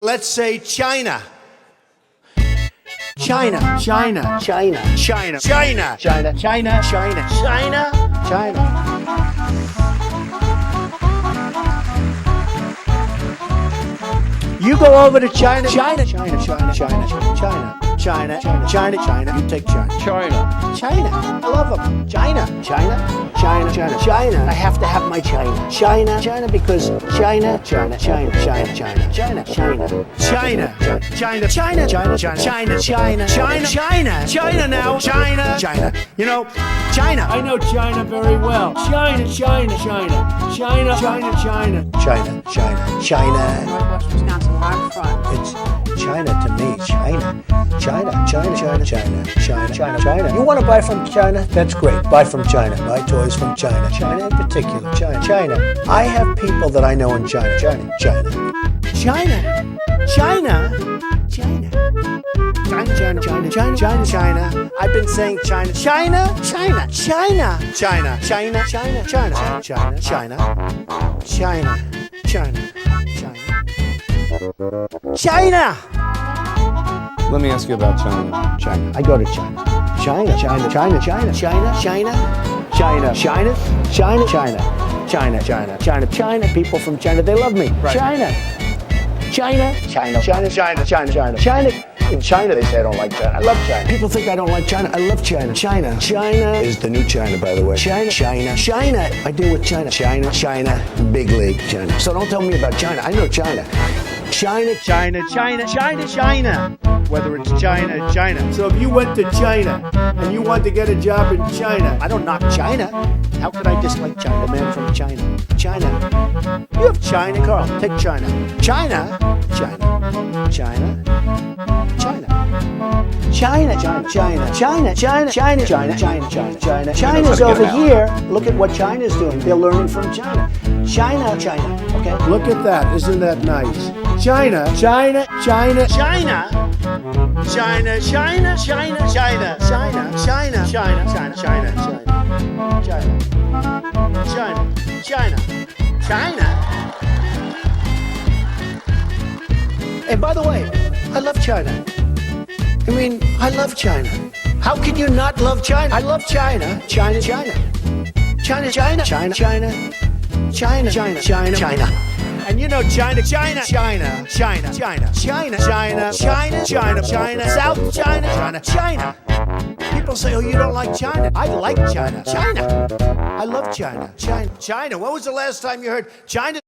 Let's say China. China. China. China. China. China. China. China. China. China. China. You go over to China. China. China. China. China. China. China. China. China. You take China. China. China. I love them. China. China. China. China. China. I have to have my China. China. China because China. China. China. China. China. China. China. China. China. China. China. China. China. China. China. China now. China. China. You know, China. I know China very well. China, China, China. China, China, China. China. China. China. Northwest Wisconsin, where I'm from. It's China to me. China. China. China. China. China. China. China. China. You want to buy from China? That's great. Buy from China. Buy toys from China. China in particular. China. China. I have people that I know in China. China. China. China. China. China. China. China. China. China. China. China. I've been saying China. China. China. China. China. China. China. China. China. China. China. China. China. China. Let me ask you about China. China. I go to China. China. China. China. China. China. China. China. China. China. China. China. China. China. China. People from China, they love me. China. China. China. China. China. China. China. China. In China, they say I don't like China. I love China. People think I don't like China. I love China. China. China is the new China, by the way. China. China. China. I deal with China. China. China. Big league China. So don't tell me about China. I know China. China. China. China. China. China. Whether it's China, China. So if you went to China and you wanted to get a job in China, I don't knock China. How could I dislike China? The man from China. China. You have China, Carl. Take China. China. China. China. China. China, China, China, China, China, China, China, China, China, China. China's over here. Look at what China's doing. They're learning from China. China, China. Okay. look at that. Isn't that nice? China, China, China. China. China. China. China. China. China. China. China. China. China. China. China. China. China. And by the way, I love China. I mean, I love China. How can you not love China? I love China. China, China. China, China. China, China. China, China, China, China. And you know China, China, China, China, China, China, China, China, China, China, South China, China, China. People say, oh, you don't like China. I like China. China. I love China. China. China. When was the last time you heard China?